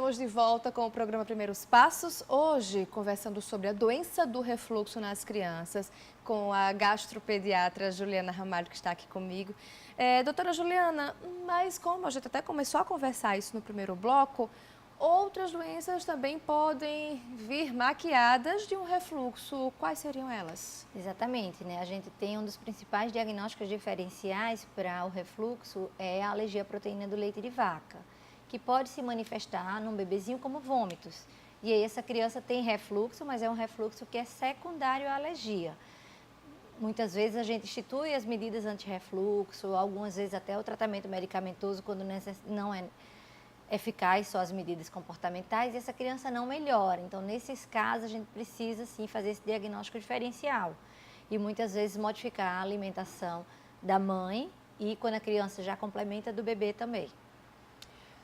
estamos de volta com o programa Primeiros Passos. Hoje, conversando sobre a doença do refluxo nas crianças, com a gastropediatra Juliana Ramalho, que está aqui comigo. Doutora Juliana, mas como a gente até começou a conversar isso no primeiro bloco, outras doenças também podem vir maquiadas de um refluxo. Quais seriam elas? Exatamente, né? A gente tem um dos principais diagnósticos diferenciais para o refluxo é a alergia à proteína do leite de vaca, que pode se manifestar num bebezinho como vômitos. E aí essa criança tem refluxo, mas é um refluxo que é secundário à alergia. Muitas vezes a gente institui as medidas anti-refluxo, algumas vezes até o tratamento medicamentoso quando não é eficaz só as medidas comportamentais e essa criança não melhora. Então, nesses casos, a gente precisa sim fazer esse diagnóstico diferencial e muitas vezes modificar a alimentação da mãe e quando a criança já complementa do bebê também.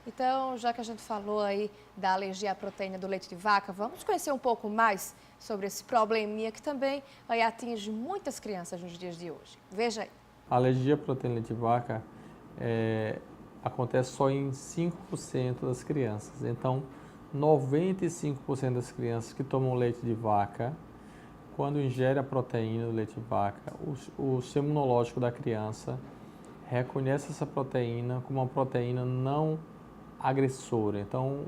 Então, já que a gente falou aí da alergia à proteína do leite de vaca, vamos conhecer um pouco mais sobre esse probleminha que também aí atinge muitas crianças nos dias de hoje. Veja aí. A alergia à proteína do leite de vaca acontece só em 5% das crianças. Então, 95% das crianças que tomam leite de vaca, quando ingere a proteína do leite de vaca, o sistema imunológico da criança reconhece essa proteína como uma proteína não agressora, então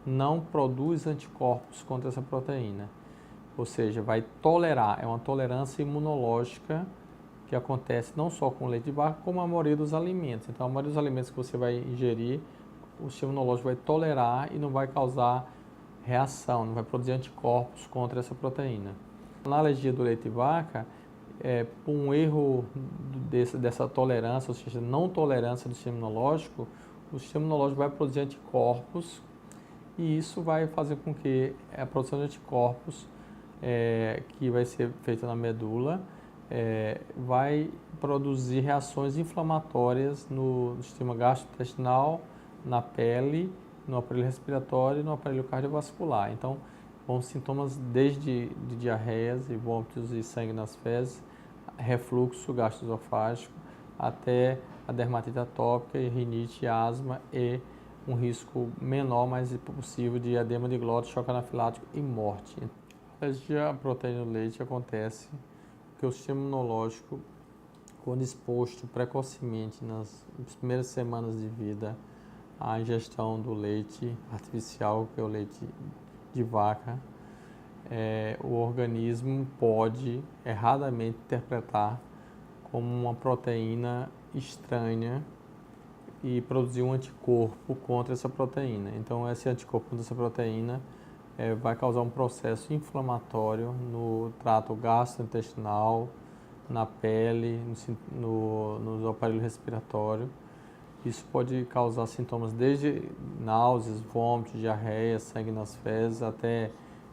não produz anticorpos contra essa proteína, ou seja, vai tolerar, é uma tolerância imunológica que acontece não só com o leite de vaca, como a maioria dos alimentos. Então, a maioria dos alimentos que você vai ingerir, o sistema imunológico vai tolerar e não vai causar reação, não vai produzir anticorpos contra essa proteína. Na alergia do leite de vaca, por um erro dessa tolerância, ou seja, não tolerância do sistema imunológico, o sistema imunológico vai produzir anticorpos e isso vai fazer com que a produção de anticorpos, que vai ser feita na medula, vai produzir reações inflamatórias no sistema gastrointestinal, na pele, no aparelho respiratório e no aparelho cardiovascular. Então, vão sintomas desde de diarreias e vômitos e sangue nas fezes, refluxo gastroesofágico, até a dermatite atópica, rinite, asma e um risco menor, mas possível, de edema de glótis, choque anafilático e morte. A alergia à proteína do leite acontece porque o sistema imunológico, quando exposto precocemente nas primeiras semanas de vida à ingestão do leite artificial, que é o leite de vaca, o organismo pode erradamente interpretar como uma proteína estranha e produzir um anticorpo contra essa proteína. Então, esse anticorpo contra essa proteína vai causar um processo inflamatório no trato gastrointestinal, na pele, no aparelho respiratório. Isso pode causar sintomas desde náuseas, vômitos, diarreia, sangue nas fezes, até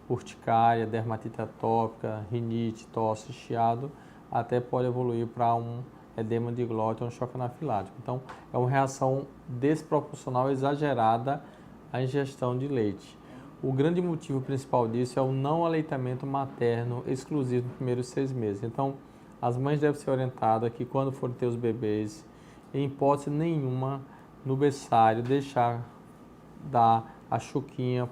urticária, dermatite atópica, rinite, tosse, chiado, até pode evoluir para um edema de glótis, um choque anafilático. Então, é uma reação desproporcional, exagerada à ingestão de leite. O grande motivo principal disso é o não aleitamento materno exclusivo nos primeiros 6 meses. Então, as mães devem ser orientadas que quando forem ter os bebês, em hipótese nenhuma, no berçário, deixar dar a chuquinha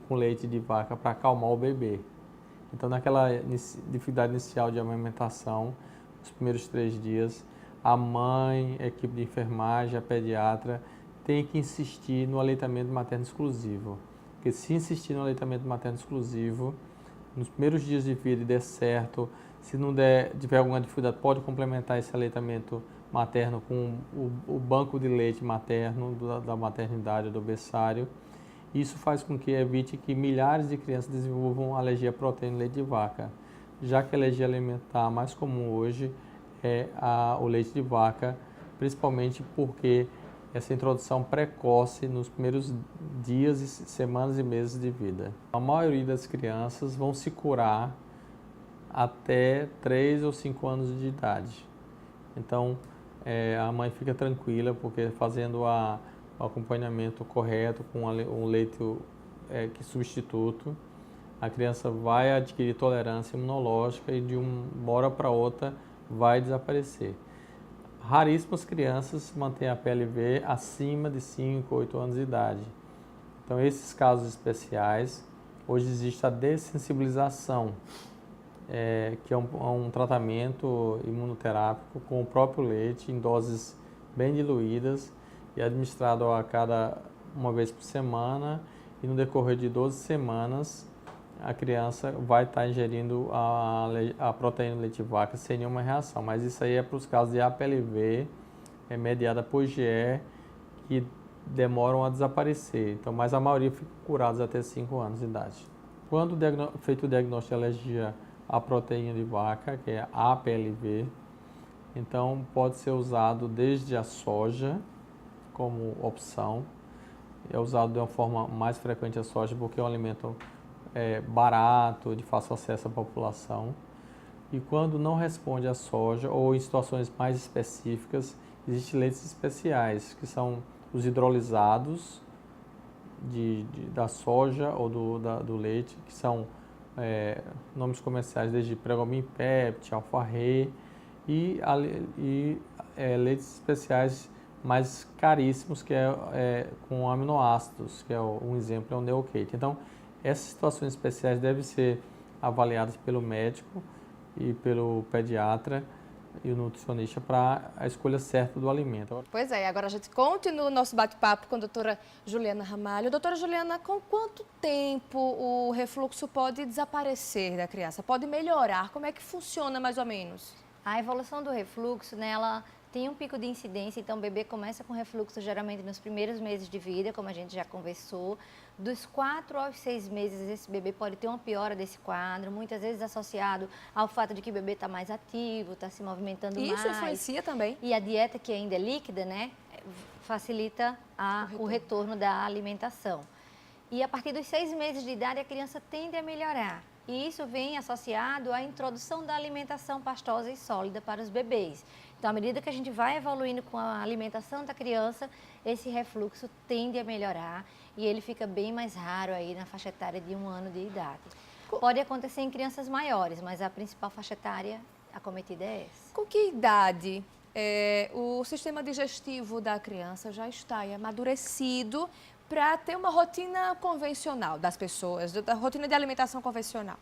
com leite de vaca para acalmar o bebê. Então, naquela dificuldade inicial de amamentação, os primeiros 3 dias, a mãe, a equipe de enfermagem, a pediatra, tem que insistir no aleitamento materno exclusivo. Porque se insistir no aleitamento materno exclusivo, nos primeiros dias de vida e der certo, se não tiver alguma dificuldade, pode complementar esse aleitamento materno com o banco de leite materno da maternidade, do berçário. Isso faz com que evite que milhares de crianças desenvolvam alergia à proteína do leite de vaca, já que a alergia alimentar mais comum hoje é o leite de vaca, principalmente porque essa introdução precoce nos primeiros dias, semanas e meses de vida. A maioria das crianças vão se curar até 3 ou 5 anos de idade. Então, a mãe fica tranquila, porque fazendo o acompanhamento correto com um leite substituto, a criança vai adquirir tolerância imunológica e de uma hora para outra vai desaparecer. Raríssimas crianças mantêm a PLV acima de 5 ou 8 anos de idade. Então, esses casos especiais, hoje existe a dessensibilização, que é um tratamento imunoterápico com o próprio leite, em doses bem diluídas e administrado uma vez por semana, e no decorrer de 12 semanas a criança vai estar ingerindo a proteína do leite de vaca sem nenhuma reação. Mas isso aí é para os casos de APLV, mediada por IgE, que demoram a desaparecer. Então, mas a maioria fica curados até 5 anos de idade. Quando feito o diagnóstico de alergia à proteína de vaca, que é APLV, então pode ser usado desde a soja como opção. É usado de uma forma mais frequente a soja porque é um alimento barato, de fácil acesso à população. E quando não responde à soja ou em situações mais específicas, existem leites especiais, que são os hidrolisados da soja ou do leite, que são nomes comerciais desde Pregamin Pept, Alfarré, e leites especiais mais caríssimos, que com aminoácidos, que um exemplo é o Neocate. Então, essas situações especiais devem ser avaliadas pelo médico e pelo pediatra e o nutricionista para a escolha certa do alimento. Pois é, agora a gente continua o nosso bate-papo com a doutora Juliana Ramalho. Doutora Juliana, com quanto tempo o refluxo pode desaparecer da criança? Pode melhorar? Como é que funciona mais ou menos? A evolução do refluxo, né, ela tem um pico de incidência, então o bebê começa com refluxo geralmente nos primeiros meses de vida, como a gente já conversou. Dos 4 aos 6 meses, esse bebê pode ter uma piora desse quadro, muitas vezes associado ao fato de que o bebê está mais ativo, está se movimentando mais. Isso influencia também. E a dieta, que ainda é líquida, né, facilita o retorno da alimentação. E a partir dos 6 meses de idade, a criança tende a melhorar. E isso vem associado à introdução da alimentação pastosa e sólida para os bebês. Então, à medida que a gente vai evoluindo com a alimentação da criança, esse refluxo tende a melhorar e ele fica bem mais raro aí na faixa etária de 1 ano de idade. Pode acontecer em crianças maiores, mas a principal faixa etária acometida é essa. Com que idade o sistema digestivo da criança já está amadurecido para ter uma rotina convencional das pessoas, da rotina de alimentação convencional?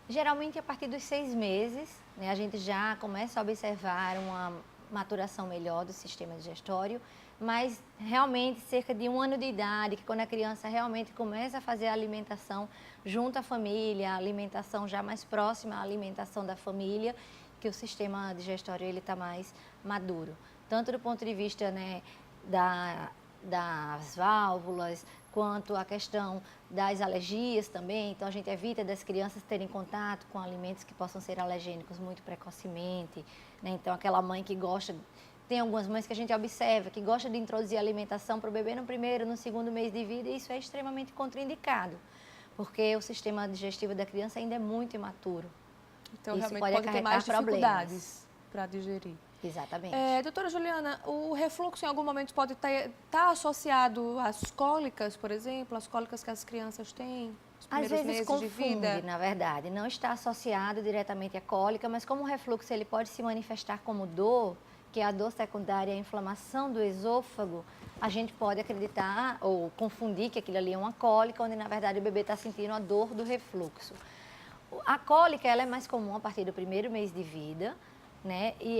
Geralmente, a partir dos 6 meses, né, a gente já começa a observar uma maturação melhor do sistema digestório, mas realmente cerca de 1 ano de idade, que quando a criança realmente começa a fazer a alimentação junto à família, a alimentação já mais próxima à alimentação da família, que o sistema digestório está mais maduro. Tanto do ponto de vista, né, das válvulas, quanto a questão das alergias também. Então, a gente evita das crianças terem contato com alimentos que possam ser alergênicos muito precocemente, né? Então, aquela mãe que gosta... Tem algumas mães que a gente observa que gostam de introduzir alimentação para o bebê no primeiro, no segundo mês de vida, e isso é extremamente contraindicado, porque o sistema digestivo da criança ainda é muito imaturo. Então, isso realmente pode ter mais dificuldades para digerir. Exatamente. Doutora Juliana, o refluxo em algum momento pode estar associado às cólicas, por exemplo, às cólicas que as crianças têm nos Às primeiros vezes meses confunde, de vida? na verdade, não está associado diretamente à cólica, mas como o refluxo ele pode se manifestar como dor, que é a dor secundária à inflamação do esôfago, a gente pode acreditar ou confundir que aquilo ali é uma cólica, onde na verdade o bebê está sentindo a dor do refluxo. A cólica ela é mais comum a partir do primeiro mês de vida, né? E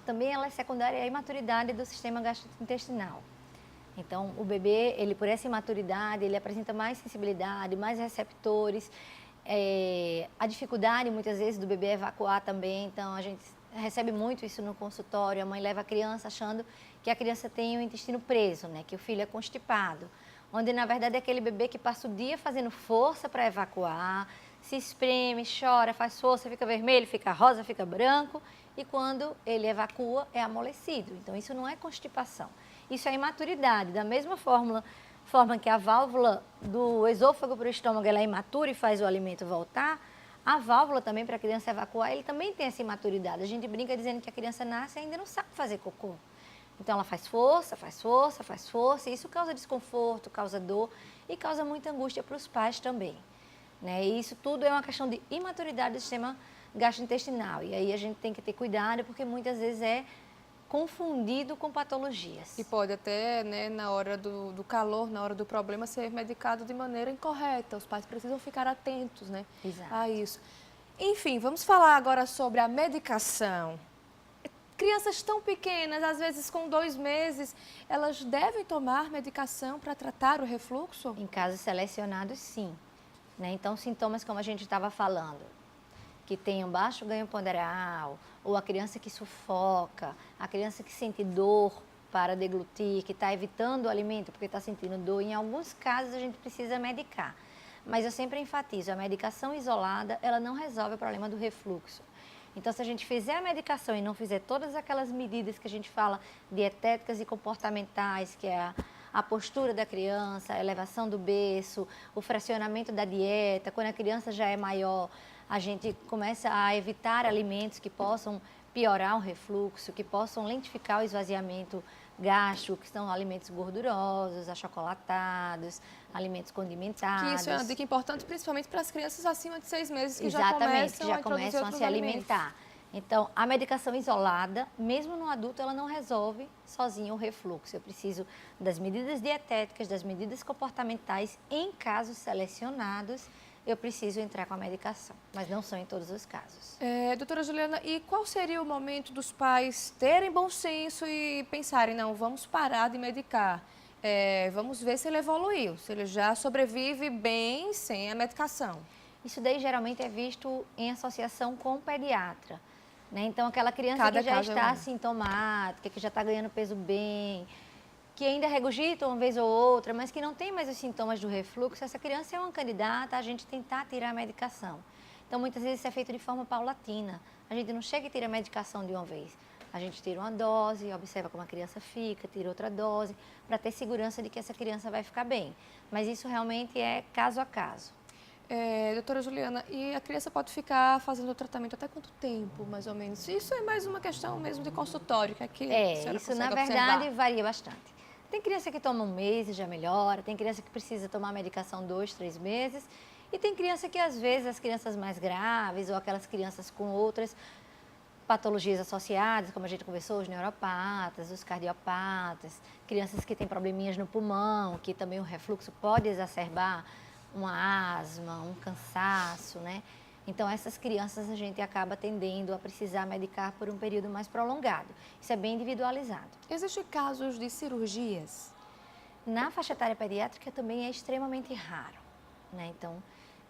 também ela é secundária à imaturidade do sistema gastrointestinal. Então, o bebê, ele por essa imaturidade, ele apresenta mais sensibilidade, mais receptores, a dificuldade muitas vezes do bebê evacuar também. Então, a gente recebe muito isso no consultório, a mãe leva a criança achando que a criança tem o intestino preso, né? Que o filho é constipado, onde na verdade é aquele bebê que passa o dia fazendo força para evacuar, se espreme, chora, faz força, fica vermelho, fica rosa, fica branco, e quando ele evacua é amolecido. Então isso não é constipação, isso é imaturidade. Da mesma forma que a válvula do esôfago para o estômago ela é imatura e faz o alimento voltar, a válvula também para a criança evacuar, ele também tem essa imaturidade. A gente brinca dizendo que a criança nasce e ainda não sabe fazer cocô. Então ela faz força, faz força, faz força, e isso causa desconforto, causa dor e causa muita angústia para os pais também, né? E isso tudo é uma questão de imaturidade do sistema gastrointestinal. E aí a gente tem que ter cuidado, porque muitas vezes confundido com patologias. E pode até, né, na hora do calor, na hora do problema, ser medicado de maneira incorreta. Os pais precisam ficar atentos, né, Exato. a isso. Enfim, vamos falar agora sobre a medicação. Crianças tão pequenas, às vezes com 2 meses, elas devem tomar medicação para tratar o refluxo? Em casos selecionados, sim. Né? Então, sintomas como a gente estava falando, que tem um baixo ganho ponderal, ou a criança que sufoca, a criança que sente dor para deglutir, que está evitando o alimento porque está sentindo dor, em alguns casos a gente precisa medicar. Mas eu sempre enfatizo, a medicação isolada, ela não resolve o problema do refluxo. Então, se a gente fizer a medicação e não fizer todas aquelas medidas que a gente fala, dietéticas e comportamentais, que é a postura da criança, a elevação do berço, o fracionamento da dieta, quando a criança já é maior, a gente começa a evitar alimentos que possam piorar o refluxo, que possam lentificar o esvaziamento gástrico, que são alimentos gordurosos, achocolatados, alimentos condimentados. Que isso é uma dica importante, principalmente para as crianças acima de 6 meses, que Exatamente, já começam a se alimentar. Então, a medicação isolada, mesmo no adulto, ela não resolve sozinha o refluxo. Eu preciso das medidas dietéticas, das medidas comportamentais. Em casos selecionados, eu preciso entrar com a medicação, mas não são em todos os casos. Doutora Juliana, e qual seria o momento dos pais terem bom senso e pensarem, não, vamos parar de medicar, vamos ver se ele evoluiu, se ele já sobrevive bem sem a medicação? Isso daí geralmente é visto em associação com o pediatra. Né? Então, aquela criança Cada que já caso é está um. assintomática, que já está ganhando peso bem, que ainda regurgita uma vez ou outra, mas que não tem mais os sintomas do refluxo, essa criança é uma candidata a gente tentar tirar a medicação. Então, muitas vezes isso é feito de forma paulatina. A gente não chega e tira a medicação de uma vez. A gente tira uma dose, observa como a criança fica, tira outra dose, para ter segurança de que essa criança vai ficar bem. Mas isso realmente é caso a caso. Doutora Juliana, e a criança pode ficar fazendo o tratamento até quanto tempo, mais ou menos? Isso é mais uma questão mesmo de consultório, que aqui a senhora isso na consegue verdade observar. varia bastante. Tem criança que toma 1 mês e já melhora, tem criança que precisa tomar medicação 2, 3 meses, e tem criança que às vezes as crianças mais graves ou aquelas crianças com outras patologias associadas, como a gente conversou, os neuropatas, os cardiopatas, crianças que têm probleminhas no pulmão, que também o refluxo pode exacerbar uma asma, um cansaço, né? Então, essas crianças a gente acaba tendendo a precisar medicar por um período mais prolongado. Isso é bem individualizado. Existem casos de cirurgias? Na faixa etária pediátrica também é extremamente raro, né? Então,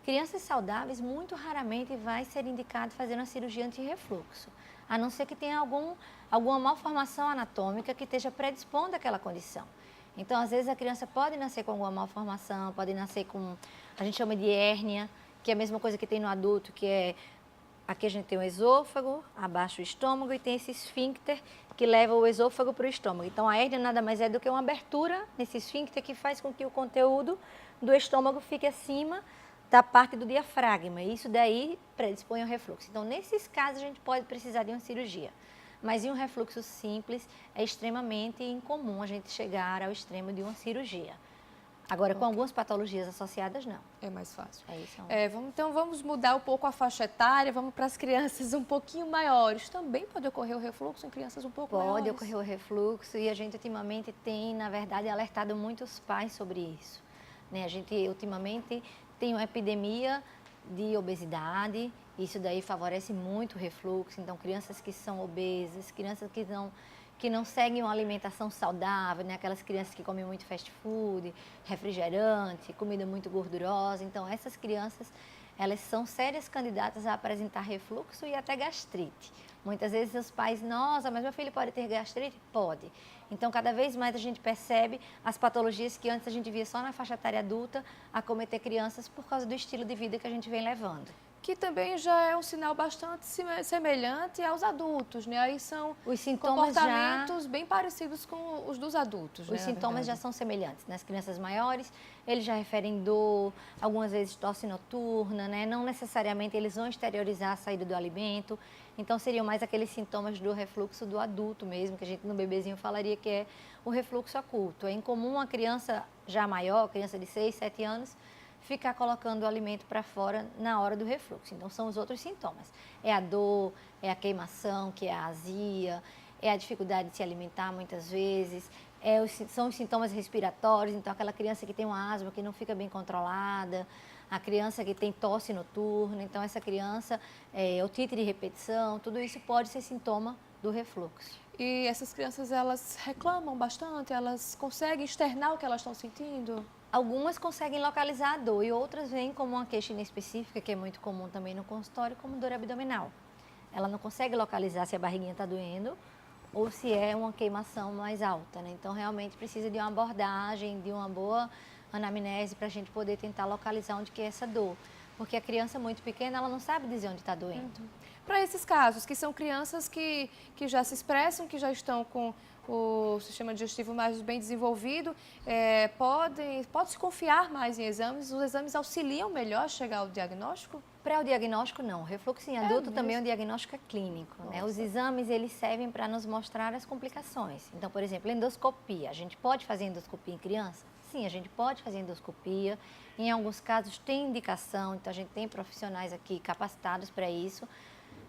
crianças saudáveis muito raramente vai ser indicado fazer uma cirurgia anti-refluxo, a não ser que tenha alguma malformação anatômica que esteja predispondo àquela condição. Então, às vezes a criança pode nascer com alguma malformação, pode nascer com, a gente chama de hérnia, que é a mesma coisa que tem no adulto, que é, aqui a gente tem o esôfago, abaixo o estômago e tem esse esfíncter que leva o esôfago para o estômago. Então, a hérnia nada mais é do que uma abertura nesse esfíncter que faz com que o conteúdo do estômago fique acima da parte do diafragma. E isso daí predispõe ao refluxo. Então, nesses casos, a gente pode precisar de uma cirurgia. Mas em um refluxo simples, é extremamente incomum a gente chegar ao extremo de uma cirurgia. Agora, com algumas patologias associadas, não. É mais fácil. É isso. Então, vamos mudar um pouco a faixa etária, vamos para as crianças um pouquinho maiores. Também pode ocorrer o refluxo em crianças um pouco maiores? Pode ocorrer o refluxo e a gente ultimamente tem, na verdade, alertado muitos pais sobre isso. Né? A gente ultimamente tem uma epidemia de obesidade, isso daí favorece muito o refluxo. Então, crianças que são obesas, crianças que não seguem uma alimentação saudável, né? Aquelas crianças que comem muito fast food, refrigerante, comida muito gordurosa. Então, essas crianças, elas são sérias candidatas a apresentar refluxo e até gastrite. Muitas vezes os pais, nossa, mas meu filho pode ter gastrite? Pode. Então, cada vez mais a gente percebe as patologias que antes a gente via só na faixa etária adulta acometer crianças por causa do estilo de vida que a gente vem levando. Que também já é um sinal bastante semelhante aos adultos, né? Aí são os sintomas comportamentos bem parecidos com os dos adultos, né? Os sintomas já são semelhantes. Nas crianças maiores, eles já referem dor, algumas vezes tosse noturna, né? Não necessariamente eles vão exteriorizar a saída do alimento. Então, seriam mais aqueles sintomas do refluxo do adulto mesmo, que a gente no bebezinho falaria que é o refluxo oculto. É incomum a criança já maior, criança de 6, 7 anos, ficar colocando o alimento para fora na hora do refluxo. Então, são os outros sintomas. É a dor, é a queimação, que é a azia, é a dificuldade de se alimentar muitas vezes, são os sintomas respiratórios, então aquela criança que tem uma asma que não fica bem controlada, a criança que tem tosse noturna, então essa criança, otite de repetição, tudo isso pode ser sintoma do refluxo. E essas crianças, elas reclamam bastante? Elas conseguem externar o que elas estão sentindo? Algumas conseguem localizar a dor e outras vêm como uma queixa inespecífica, que é muito comum também no consultório, como dor abdominal. Ela não consegue localizar se a barriguinha está doendo ou se é uma queimação mais alta, né? Então, realmente precisa de uma abordagem, de uma boa anamnese para a gente poder tentar localizar onde que é essa dor. Porque a criança muito pequena, ela não sabe dizer onde está doendo. Para esses casos, que são crianças que já se expressam, que já estão com o sistema digestivo mais bem desenvolvido, pode-se confiar mais em exames? Os exames auxiliam melhor a chegar ao diagnóstico? Para o diagnóstico, não. Refluxo em adulto também é um diagnóstico clínico, né? Os exames, eles servem para nos mostrar as complicações. Então, por exemplo, endoscopia. A gente pode fazer endoscopia em criança? Sim, a gente pode fazer endoscopia. Em alguns casos tem indicação, então a gente tem profissionais aqui capacitados para isso.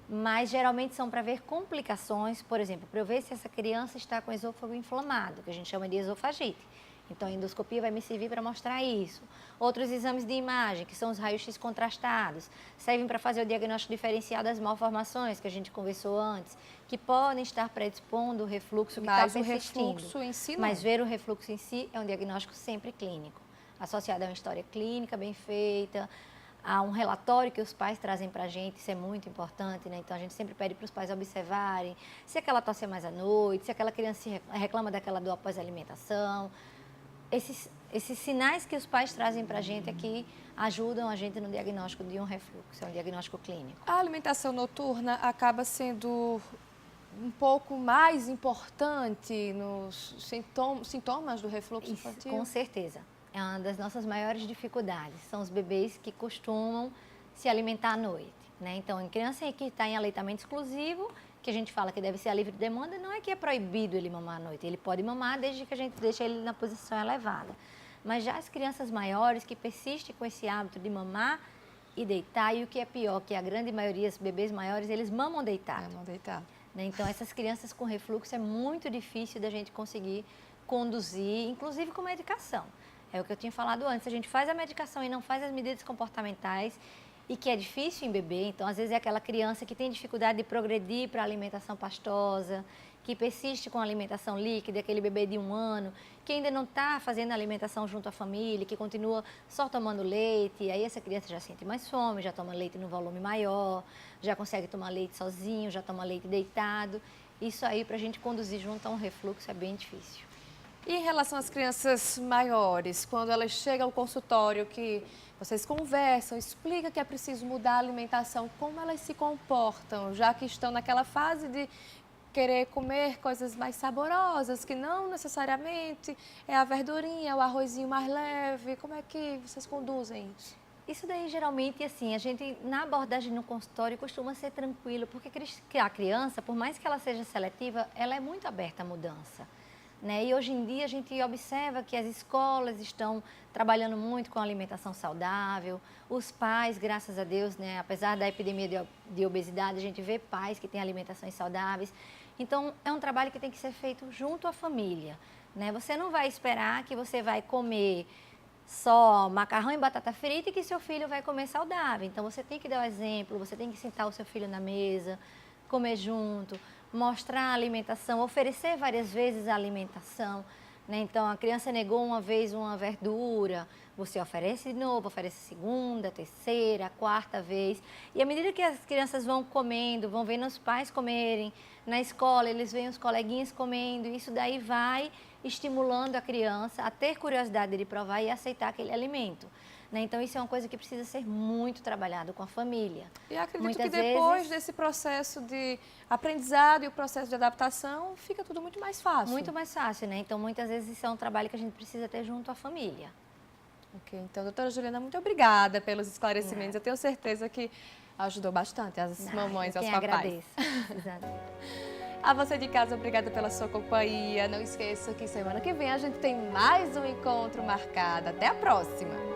Mas geralmente são para ver complicações, por exemplo, para eu ver se essa criança está com esôfago inflamado, que a gente chama de esofagite. Então, a endoscopia vai me servir para mostrar isso. Outros exames de imagem, que são os raios-x contrastados, servem para fazer o diagnóstico diferencial das malformações, que a gente conversou antes, que podem estar predispondo o refluxo que está persistindo. Mas o refluxo em si não. Mas ver o refluxo em si é um diagnóstico sempre clínico, associado a uma história clínica bem feita, há um relatório que os pais trazem para a gente, isso é muito importante, né? Então, a gente sempre pede para os pais observarem se aquela tosse é mais à noite, se aquela criança reclama daquela dor após a alimentação. Esses sinais que os pais trazem para a gente aqui ajudam a gente no diagnóstico de um refluxo, é um diagnóstico clínico. A alimentação noturna acaba sendo um pouco mais importante nos sintomas do refluxo infantil? Com certeza. É uma das nossas maiores dificuldades. São os bebês que costumam se alimentar à noite, né? Então, em criança que está em aleitamento exclusivo, que a gente fala que deve ser a livre demanda, não é que é proibido ele mamar à noite. Ele pode mamar desde que a gente deixe ele na posição elevada. Mas já as crianças maiores que persistem com esse hábito de mamar e deitar, e o que é pior, que a grande maioria dos bebês maiores, eles mamam deitado. Mamam deitado. Né? Então, essas crianças com refluxo é muito difícil da gente conseguir conduzir, inclusive com medicação. É o que eu tinha falado antes, a gente faz a medicação e não faz as medidas comportamentais, e que é difícil em bebê, então às vezes é aquela criança que tem dificuldade de progredir para a alimentação pastosa, que persiste com a alimentação líquida, aquele bebê de 1 ano, que ainda não está fazendo a alimentação junto à família, que continua só tomando leite, e aí essa criança já sente mais fome, já toma leite no volume maior, já consegue tomar leite sozinho, já toma leite deitado. Isso aí, para a gente conduzir junto a um refluxo, é bem difícil. E em relação às crianças maiores, quando elas chegam ao consultório, que vocês conversam, explica que é preciso mudar a alimentação, como elas se comportam, já que estão naquela fase de querer comer coisas mais saborosas, que não necessariamente é a verdurinha, o arrozinho mais leve, como é que vocês conduzem isso? Isso daí, geralmente, assim, a gente, na abordagem no consultório, costuma ser tranquilo, porque a criança, por mais que ela seja seletiva, ela é muito aberta à mudança. Né? E hoje em dia a gente observa que as escolas estão trabalhando muito com alimentação saudável, os pais, graças a Deus, né? Apesar da epidemia de obesidade, a gente vê pais que têm alimentações saudáveis. Então, é um trabalho que tem que ser feito junto à família. Né? Você não vai esperar que você vai comer só macarrão e batata frita e que seu filho vai comer saudável. Então, você tem que dar o exemplo, você tem que sentar o seu filho na mesa, comer junto, mostrar a alimentação, oferecer várias vezes a alimentação. Né? Então, a criança negou uma vez uma verdura, você oferece de novo, oferece a segunda, a terceira, a quarta vez. E à medida que as crianças vão comendo, vão vendo os pais comerem, na escola eles veem os coleguinhas comendo, isso daí vai estimulando a criança a ter curiosidade de provar e aceitar aquele alimento. Né? Então, isso é uma coisa que precisa ser muito trabalhado com a família. E acredito que depois desse processo de aprendizado e o processo de adaptação, fica tudo muito mais fácil. Muito mais fácil, né? Então, muitas vezes isso é um trabalho que a gente precisa ter junto à família. Ok, então, doutora Juliana, muito obrigada pelos esclarecimentos. Eu tenho certeza que ajudou bastante as mamães e os papais. Agradeço. Exatamente. A você de casa, obrigada pela sua companhia. Não esqueça que semana que vem a gente tem mais um encontro marcado. Até a próxima!